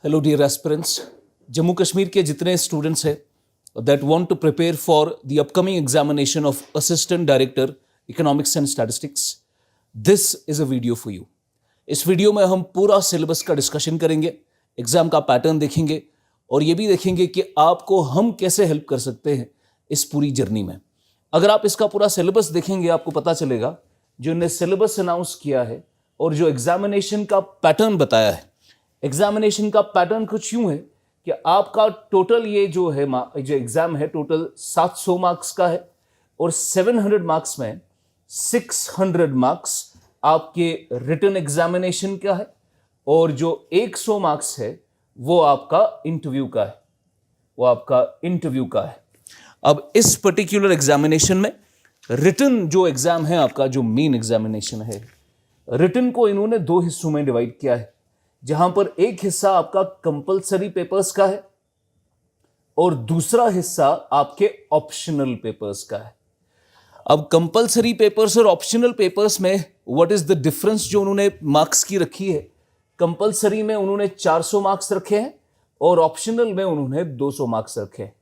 Hello dear aspirants, Jammu Kashmir के जितने students हैं that want to prepare for the upcoming examination of assistant director economics and statistics, this is a video for you. इस video में हम पूरा syllabus का discussion करेंगे, एग्जाम का पैटर्न देखेंगे और ये भी देखेंगे कि आपको हम कैसे हेल्प कर सकते हैं इस पूरी जर्नी में। अगर आप इसका पूरा सिलेबस देखेंगे आपको पता चलेगा जो इन्हें सिलेबस अनाउंस किया है और जो एग्जामिनेशन का पैटर्न बताया है, एग्जामिनेशन का पैटर्न कुछ यूं है कि आपका टोटल ये जो है जो एग्जाम है टोटल 700 मार्क्स का है और 700 मार्क्स में 600 मार्क्स आपके रिटन एग्जामिनेशन का है और जो 100 मार्क्स है वो आपका इंटरव्यू का है। अब इस पर्टिकुलर एग्जामिनेशन में रिटन जो एग्जाम है आपका, जो मेन एग्जामिनेशन है, रिटन को इन्होंने दो हिस्सों में डिवाइड किया है, जहां पर एक हिस्सा आपका कंपलसरी पेपर्स का है और दूसरा हिस्सा आपके ऑप्शनल पेपर्स का है। अब कंपलसरी पेपर्स और ऑप्शनल पेपर्स में व्हाट इज द डिफरेंस जो उन्होंने मार्क्स की रखी है? कंपलसरी में उन्होंने 400 मार्क्स रखे हैं और ऑप्शनल में उन्होंने 200 मार्क्स रखे हैं।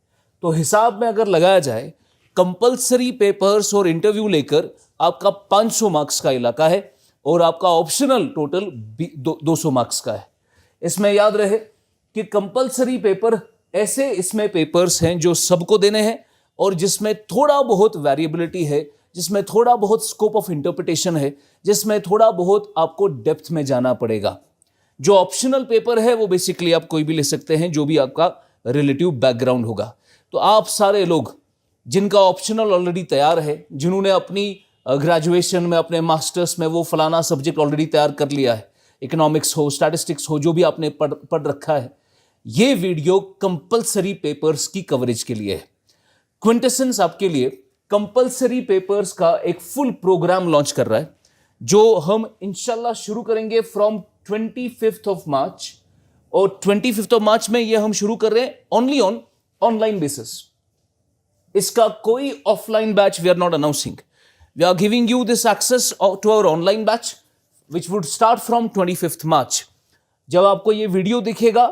तो हिसाब में अगर लगाया जाए कंपलसरी पेपर्स और इंटरव्यू लेकर आपका 500 मार्क्स का इलाका है और आपका ऑप्शनल टोटल 200 मार्क्स का है। इसमें याद रहे कि कंपलसरी पेपर ऐसे इसमें पेपर्स हैं जो सबको देने हैं और जिसमें थोड़ा बहुत वेरिएबिलिटी है, जिसमें थोड़ा बहुत स्कोप ऑफ इंटरप्रिटेशन है, जिसमें थोड़ा बहुत आपको डेप्थ में जाना पड़ेगा। जो ऑप्शनल पेपर है वो बेसिकली आप कोई भी ले सकते हैं, जो भी आपका रिलेटिव बैकग्राउंड होगा। तो आप सारे लोग जिनका ऑप्शनल ऑलरेडी तैयार है, जिन्होंने अपनी ग्रेजुएशन में, अपने मास्टर्स में वो फलाना सब्जेक्ट ऑलरेडी तैयार कर लिया है, इकोनॉमिक्स हो, स्टैटिस्टिक्स हो, जो भी आपने पढ़ रखा है, ये वीडियो कंपलसरी पेपर्स की कवरेज के लिए है। क्विंटेसेंस आपके लिए कंपलसरी पेपर्स का एक फुल प्रोग्राम लॉन्च कर रहा है, जो हम इंशाल्लाह शुरू करेंगे फ्रॉम 25th ऑफ मार्च। और 25th ऑफ मार्च में ये हम शुरू कर रहे हैं ओनली ऑन ऑनलाइन बेसिस। इसका कोई offline batch we are not announcing. We are giving you this access to our online batch which would start from 25th March। जब आपको ये वीडियो दिखेगा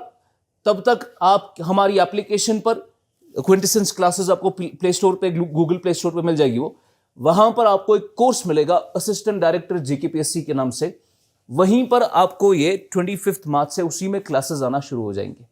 तब तक आप हमारी एप्लीकेशन पर क्विंटेसेंस क्लासेस आपको प्ले स्टोर पे, गूगल प्ले स्टोर पे मिल जाएगी। वहां पर आपको एक कोर्स मिलेगा असिस्टेंट डायरेक्टर जेकेपीएससी के नाम से। वहीं पर आपको ये 25th मार्च से उसी में क्लासेस आना शुरू हो जाएंगे।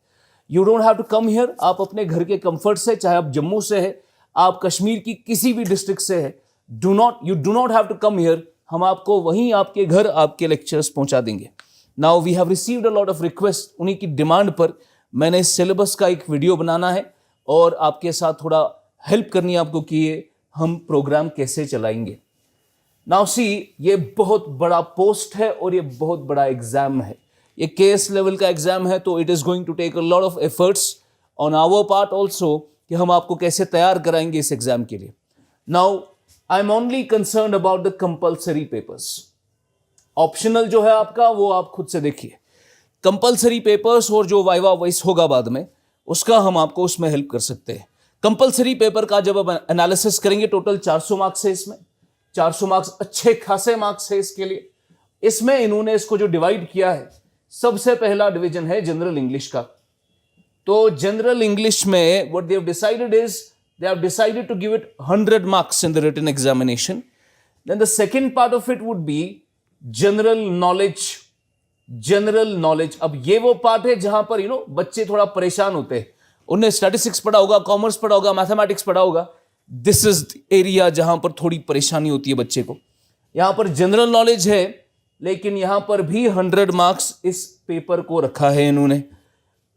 You don't have to come here. आप अपने घर के कंफर्ट से, चाहे आप जम्मू से है, आप कश्मीर की किसी भी डिस्ट्रिक्ट से है, you do not have to come here। हम आपको वहीं आपके घर आपके लेक्चर्स पहुंचा देंगे। Now we have received a lot of requests। उन्हीं की डिमांड पर मैंने सिलेबस का एक वीडियो बनाना है और आपके साथ थोड़ा हेल्प करनी है आपको कि ये हम प्रोग्राम कैसे चलाएंगे। Now see, ये बहुत बड़ा पोस्ट है और ये बहुत बड़ा एग्जाम है। ये केएस लेवल का एग्जाम है, तो it is going to take a lot of efforts on our part also कि हम आपको कैसे तैयार कराएंगे इस एग्जाम के लिए। Now I am only concern about the compulsory papers. Optional जो है आपका वो आप खुद से देखिए। कंपलसरी पेपर्स और जो वाइवा वॉइस होगा बाद में, उसका हम आपको उसमें हेल्प कर सकते हैं। कंपलसरी पेपर का जब आप एनालिसिस करेंगे, टोटल 400 मार्क्स है इसमें। 400 मार्क्स अच्छे खासे मार्क्स है इसके लिए। इसमें इन्होंने इसको जो डिवाइड किया है, सबसे पहला डिवीजन है जनरल इंग्लिश का। तो जनरल इंग्लिश में what they have decided is they have decided to give it 100 marks in the written examination। Then the second part of it would be general knowledge। अब ये वो part है जहां पर बच्चे थोड़ा परेशान होते हैं। उन्हें स्टैटिस्टिक्स पढ़ा होगा, कॉमर्स पढ़ा होगा, मैथमेटिक्स पढ़ा होगा। दिस इज एरिया जहां पर थोड़ी परेशानी होती है बच्चे को। यहां पर जनरल नॉलेज है, लेकिन यहां पर भी 100 मार्क्स इस पेपर को रखा है इन्होंने।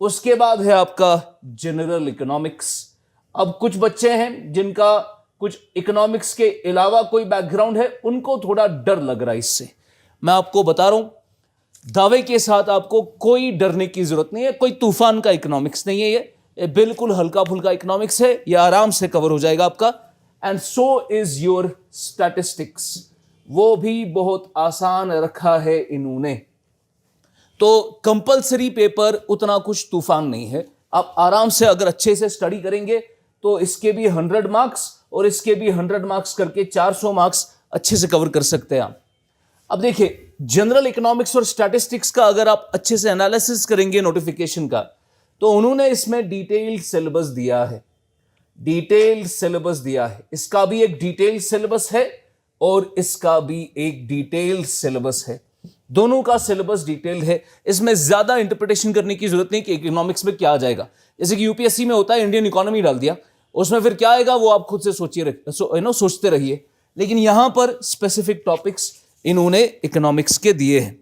उसके बाद है आपका जनरल इकोनॉमिक्स। अब कुछ बच्चे हैं जिनका कुछ इकोनॉमिक्स के अलावा कोई बैकग्राउंड है, उनको थोड़ा डर लग रहा है इससे। मैं आपको बता रहा हूं दावे के साथ, आपको कोई डरने की जरूरत नहीं है। कोई तूफान का इकोनॉमिक्स नहीं है ये बिल्कुल हल्का फुल्का इकोनॉमिक्स है। ये आराम से कवर हो जाएगा आपका। And so is your statistics, वो भी बहुत आसान रखा है इन्होंने। तो कंपलसरी पेपर उतना कुछ तूफान नहीं है। आप आराम से अगर अच्छे से स्टडी करेंगे तो इसके भी 100 मार्क्स और इसके भी 100 मार्क्स करके 400 मार्क्स अच्छे से कवर कर सकते हैं आप। अब देखिए, जनरल इकोनॉमिक्स और स्टैटिस्टिक्स का अगर आप अच्छे से एनालिसिस करेंगे नोटिफिकेशन का, तो उन्होंने इसमें डिटेल्ड सिलेबस दिया है, डिटेल्ड सिलेबस दिया है। इसका भी एक डिटेल्ड सिलेबस है और इसका भी एक डिटेल्ड सिलेबस है, दोनों का सिलेबस डिटेल्ड है। इसमें ज्यादा इंटरप्रिटेशन करने की जरूरत नहीं कि इकोनॉमिक्स में क्या आ जाएगा। जैसे कि यूपीएससी में होता है इंडियन इकोनॉमी डाल दिया, उसमें फिर क्या आएगा वो आप खुद से सोचिए, सोचते रहिए। लेकिन यहां पर स्पेसिफिक टॉपिक्स इन्होंने इकोनॉमिक्स के दिए हैं।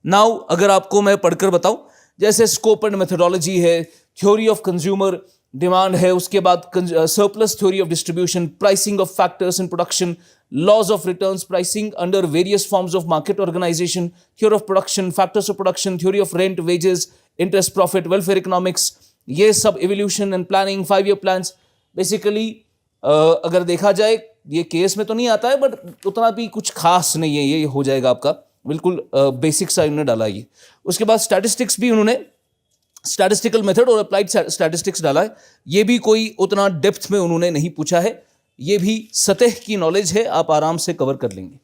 नाउ अगर आपको मैं पढ़कर बताऊं, जैसे स्कोप एंड मेथोडोलॉजी है, थ्योरी ऑफ कंज्यूमर डिमांड है, उसके बाद surplus theory of distribution, pricing of factors in production, laws of returns pricing under various forms of market organisation, theory of production, factors of production, theory of rent, wages, interest, profit, welfare economics, ये सब, evolution and planning, 5 year plans. Basically अगर देखा जाए ये case में तो नहीं आता है, बट उतना भी कुछ खास नहीं है, ये हो जाएगा आपका बिल्कुल बेसिक सा इन्होंने डाला ये। उसके बाद स्टैटिस्टिक्स भी उन्होंने स्टैटिस्टिकल मेथड और अप्लाइड स्टैटिस्टिक्स डाला है। ये भी कोई उतना डेप्थ में उन्होंने नहीं पूछा है, ये भी सतह की नॉलेज है, आप आराम से कवर कर लेंगे।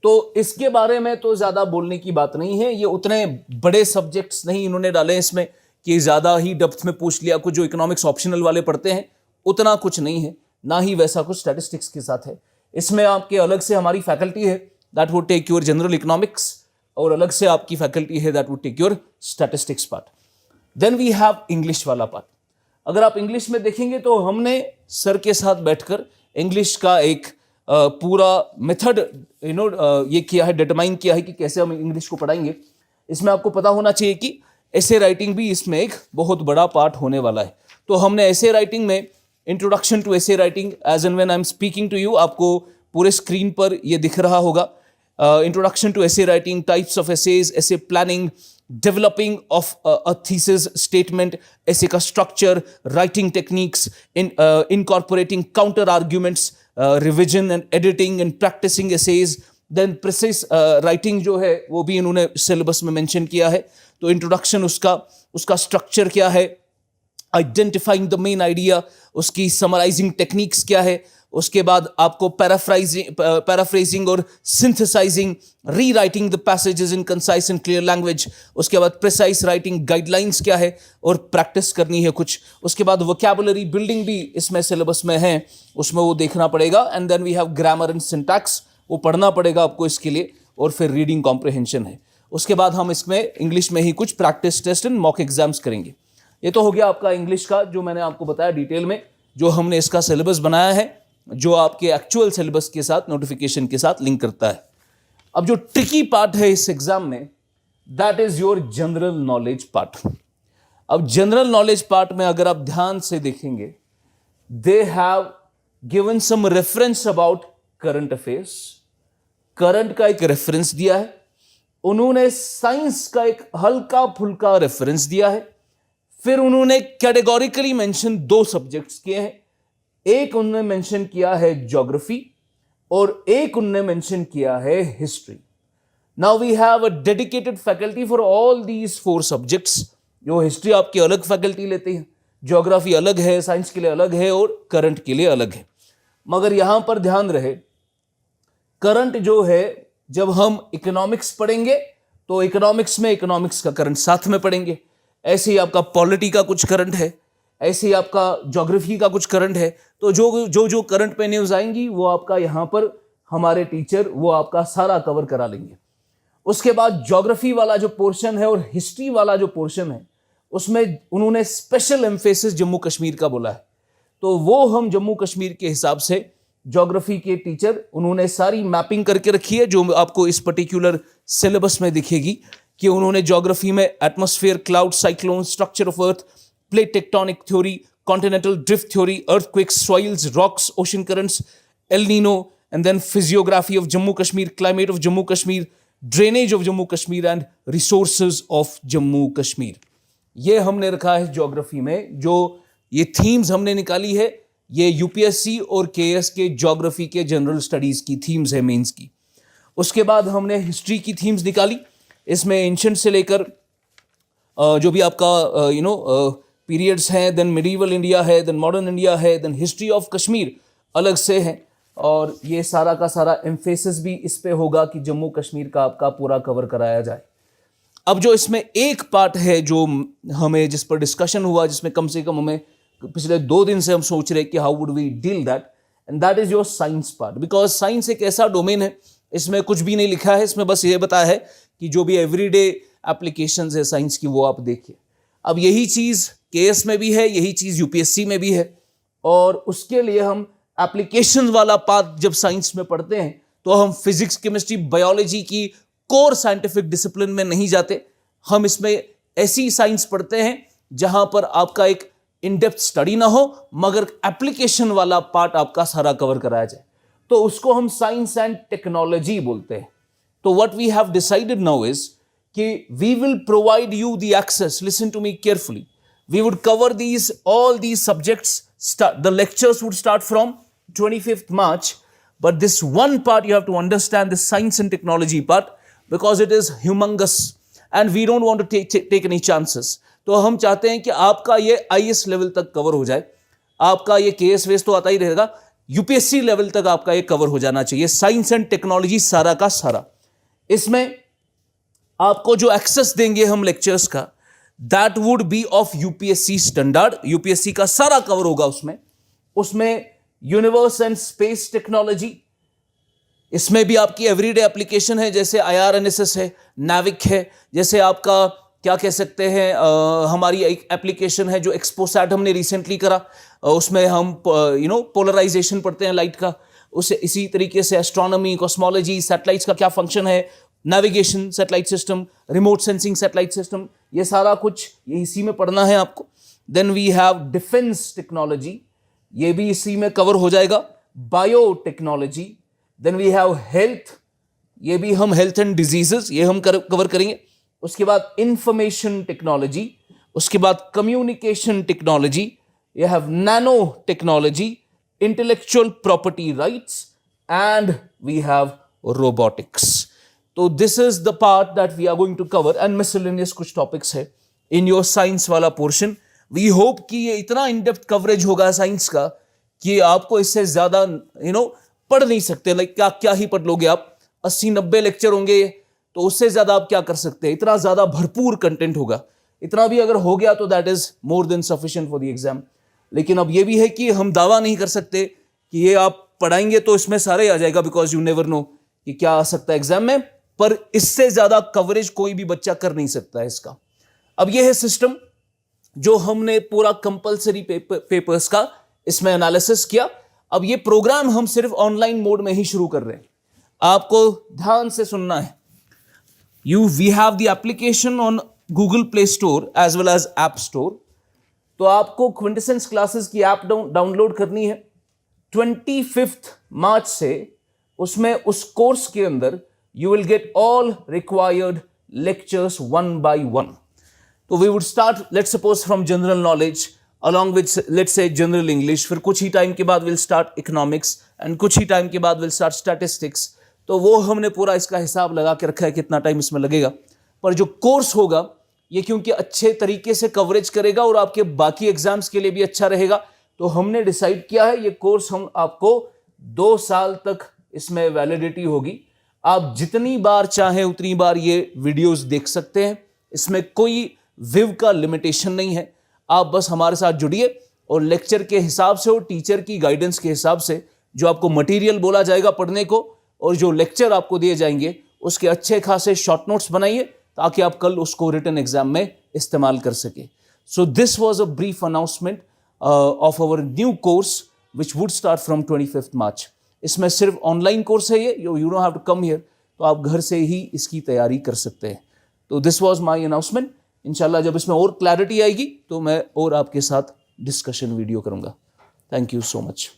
तो इसके बारे में तो ज़्यादा बोलने की बात नहीं है, ये उतने बड़े सब्जेक्ट्स नहीं इन्होंने डाले इसमें कि ज़्यादा ही डेप्थ में पूछ लिया। कुछ जो इकोनॉमिक्स ऑप्शनल वाले पढ़ते हैं उतना कुछ नहीं है, ना ही वैसा कुछ स्टैटिस्टिक्स के साथ है। इसमें आपके अलग से हमारी फैकल्टी है that would take your general economics, और अलग से आपकी फैकल्टी है that would take your statistics part. Then we have English वाला पार्ट। अगर आप इंग्लिश में देखेंगे तो हमने सर के साथ बैठकर इंग्लिश का एक पूरा मेथड ये किया है, डिटरमाइन किया है कि कैसे हम इंग्लिश को पढ़ाएंगे। इसमें आपको पता होना चाहिए कि ऐसे राइटिंग भी इसमें एक बहुत बड़ा पार्ट होने वाला है। तो हमने ऐसे राइटिंग में introduction to essay writing, as and when I am speaking to you, आपको पूरे स्क्रीन पर ये दिख रहा होगा। Introduction to essay writing, types of essays, essay planning, developing of a thesis statement, essay का structure, writing techniques, incorporating counter arguments, revision and editing and practising essays. Then precise writing जो है वो भी इन्होंने सिलेबस में mention किया है। तो इंट्रोडक्शन उसका स्ट्रक्चर क्या है, आइडेंटिफाइंग द मेन आइडिया, उसकी समराइजिंग टेक्निक्स क्या है, उसके बाद आपको पैराफ्रेजिंग और synthesising, rewriting the passages in concise and clear language, उसके बाद प्रिसाइज राइटिंग गाइडलाइंस क्या है और प्रैक्टिस करनी है कुछ। उसके बाद वोकैबुलरी बिल्डिंग भी इसमें सिलेबस में है, उसमें वो देखना पड़ेगा। And then we have grammar and syntax, वो पढ़ना पड़ेगा आपको इसके लिए। और फिर रीडिंग कॉम्प्रिहेंशन है। उसके बाद हम इसमें इंग्लिश में ही कुछ practice test and mock exams करेंगे। ये तो हो गया आपका इंग्लिश का, जो मैंने आपको बताया डिटेल में, जो हमने इसका सिलेबस बनाया है, जो आपके एक्चुअल सिलेबस के साथ, नोटिफिकेशन के साथ लिंक करता है। अब जो ट्रिकी पार्ट है इस एग्जाम में, that is your general knowledge part. अब जनरल नॉलेज पार्ट में अगर आप ध्यान से देखेंगे, they have given some reference about current affairs, current का एक रेफरेंस दिया है। उन्होंने साइंस का एक हल्का फुल्का रेफरेंस दिया है। फिर उन्होंने कैटेगोरिकली मेंशन 2 सब्जेक्ट्स किए हैं, एक उन्होंने मेंशन किया है ज्योग्राफी और एक उन्होंने मेंशन किया है history. Now we have a dedicated faculty for all these 4 subjects. जो हिस्ट्री आपकी अलग फैकल्टी लेती है, ज्योग्राफी अलग है, साइंस के लिए अलग है और करंट के लिए अलग है। मगर यहां पर ध्यान रहे, करंट जो है जब हम इकोनॉमिक्स पढ़ेंगे तो इकोनॉमिक्स में इकोनॉमिक्स का करंट साथ में पढ़ेंगे। ऐसे ही आपका पॉलिटी का कुछ करंट है, ऐसे ही आपका ज्योग्राफी का कुछ करंट है। तो जो करंट पे न्यूज आएंगी वो आपका यहाँ पर हमारे टीचर वो आपका सारा कवर करा लेंगे। उसके बाद ज्योग्राफी वाला जो पोर्शन है और हिस्ट्री वाला जो पोर्शन है, उसमें उन्होंने स्पेशल एम्फेसिस जम्मू कश्मीर का बोला है। तो वो हम जम्मू कश्मीर के हिसाब से ज्योग्राफी के टीचर उन्होंने सारी मैपिंग करके रखी है, जो आपको इस पर्टिकुलर सिलेबस में दिखेगी कि उन्होंने ज्योग्राफी में atmosphere, cloud, cyclone, structure of earth, plate tectonic theory, continental drift theory, earthquakes, soils, rocks, ocean currents, El Nino, and then physiography of Jammu Kashmir, climate of Jammu Kashmir, drainage of Jammu Kashmir and resources of Jammu Kashmir. ये हमने रखा है geography में। जो ये themes हमने निकाली है, ये यूपीएससी और केएस के ज्योग्राफी के जनरल स्टडीज की थीम्स है, मेंस की। उसके बाद हमने हिस्ट्री की थीम्स निकाली। इसमें एंशिएंट से लेकर जो भी आपका पीरियड्स हैं, देन मिडीवल इंडिया है, देन मॉडर्न इंडिया है, देन हिस्ट्री ऑफ कश्मीर अलग से है। और ये सारा का सारा एम्फेसिस भी इस पे होगा कि जम्मू कश्मीर का आपका पूरा कवर कराया जाए। अब जो इसमें एक पार्ट है जो हमें जिस पर डिस्कशन हुआ, जिसमें कम से कम हमें पिछले 2 दिन से हम सोच रहे कि how would we deal that, and that is your science part. Because science एक ऐसा डोमेन है, इसमें कुछ भी नहीं लिखा है, इसमें बस ये बताया है कि जो भी एवरीडे एप्लीकेशंस है साइंस की वो आप देखिए। अब यही चीज़ केएस में भी है, यही चीज़ यूपीएससी में भी है, और उसके लिए हम एप्लीकेशन वाला पार्ट जब साइंस में पढ़ते हैं तो हम फिजिक्स, केमिस्ट्री, बायोलॉजी की कोर साइंटिफिक डिसिप्लिन में नहीं जाते। हम इसमें ऐसी साइंस पढ़ते हैं जहां पर आपका एक इन डेप्थ स्टडी ना हो, मगर एप्लीकेशन वाला पार्ट आपका सारा कवर कराया जाए, तो उसको हम साइंस एंड टेक्नोलॉजी बोलते हैं। तो what we have decided now is कि we will provide you the access, listen to me carefully, we would cover all these subjects. The lectures would start from 25th March, but this one part you have to understand, the science and technology part, because it is humongous and we don't want to take any chances. तो हम चाहते हैं कि आपका ये IAS level तक cover हो जाए, आपका ये केएस वेस तो आता ही रहेगा, यूपीएससी लेवल तक आपका ये कवर हो जाना चाहिए, साइंस एंड टेक्नोलॉजी सारा का सारा। इसमें आपको जो एक्सेस देंगे हम लेक्चर्स का, that would be of UPSC standard, UPSC का सारा कवर होगा उसमें यूनिवर्स एंड स्पेस टेक्नोलॉजी, इसमें भी आपकी एवरीडे एप्लीकेशन है, जैसे आईआरएनएसएस है, नाविक है, जैसे आपका क्या कह सकते हैं हमारी एक एप्लीकेशन है जो एक्सपोसैट हमने रिसेंटली करा, उसमें हम पोलराइजेशन पढ़ते हैं लाइट का, उसे इसी तरीके से एस्ट्रोनॉमी, कॉस्मोलॉजी, सैटेलाइट्स का क्या फंक्शन है, navigation satellite system, remote sensing satellite system, ये सारा कुछ ये इसी में पढ़ना है आपको। Then we have defence technology, ये भी इसी में कवर हो जाएगा, biotechnology, then we have health, ये भी हम हेल्थ एंड डिजीजेस ये हम कवर करेंगे। उसके बाद इंफॉर्मेशन टेक्नोलॉजी, उसके बाद communication technology, you have nanotechnology, intellectual property rights, and we have robotics. So this is the part that we are going to cover, and miscellaneous कुछ topics है in your science वाला portion. We hope कि ये इतना in depth coverage होगा science का कि आपको इससे ज़्यादा पढ़ नहीं सकते, लाइक क्या ही पढ़ लोगे आप, 80-90 लेक्चर होंगे, तो उससे ज़्यादा आप क्या कर सकते हैं, इतना ज़्यादा भरपूर कंटेंट होगा, इतना भी अगर हो गया तो that is more than sufficient for the exam. लेकिन अब ये भी है कि हम दावा नहीं कर सकते कि ये आप पढ़ाएंगे तो इसमें सारे आ जाएगा, बिकॉज यू नेवर नो कि क्या आ सकता है एग्जाम में, पर इससे ज्यादा कवरेज कोई भी बच्चा कर नहीं सकता है इसका। अब ये है सिस्टम जो हमने पूरा कंपलसरी पेपर्स का इसमें एनालिसिस किया। अब ये प्रोग्राम हम सिर्फ ऑनलाइन मोड में ही शुरू कर रहे हैं, आपको ध्यान से सुनना है। We have the application on Google Play Store as well as App Store. तो आपको क्विंटेसेंस क्लासेस की ऐप डाउनलोड करनी है 25 मार्च से। उसमें उस कोर्स के अंदर you will get all required lectures 1 by 1। तो we would start let's suppose from general knowledge along with let's say general English, फिर कुछ ही टाइम के बाद विल स्टार्ट इकोनॉमिक्स, एंड कुछ ही टाइम के बाद विल स्टार्ट स्टैटिस्टिक्स। तो वो हमने पूरा इसका हिसाब लगा के रखा है कितना टाइम इसमें लगेगा। पर जो कोर्स होगा ये क्योंकि अच्छे तरीके से कवरेज करेगा और आपके बाकी एग्जाम्स के लिए भी अच्छा रहेगा, तो हमने डिसाइड किया है ये कोर्स हम आपको 2 साल तक इसमें वैलिडिटी होगी। आप जितनी बार चाहें उतनी बार ये वीडियोस देख सकते हैं, इसमें कोई विव का लिमिटेशन नहीं है। आप बस हमारे साथ जुड़िए और लेक्चर के हिसाब से और टीचर की गाइडेंस के हिसाब से जो आपको मटेरियल बोला जाएगा पढ़ने को और जो लेक्चर आपको दिए जाएंगे उसके अच्छे खासे शॉर्ट नोट्स बनाइए ताकि आप कल उसको रिटन एग्जाम में इस्तेमाल कर सके। So this was a brief announcement of our new course which would start from 25 March. इसमें सिर्फ ऑनलाइन कोर्स है ये, you don't have to come here, तो आप घर से ही इसकी तैयारी कर सकते हैं। तो दिस वाज माय अनाउंसमेंट। इंशाल्लाह जब इसमें और क्लैरिटी आएगी तो मैं और आपके साथ डिस्कशन वीडियो करूंगा। Thank you so much.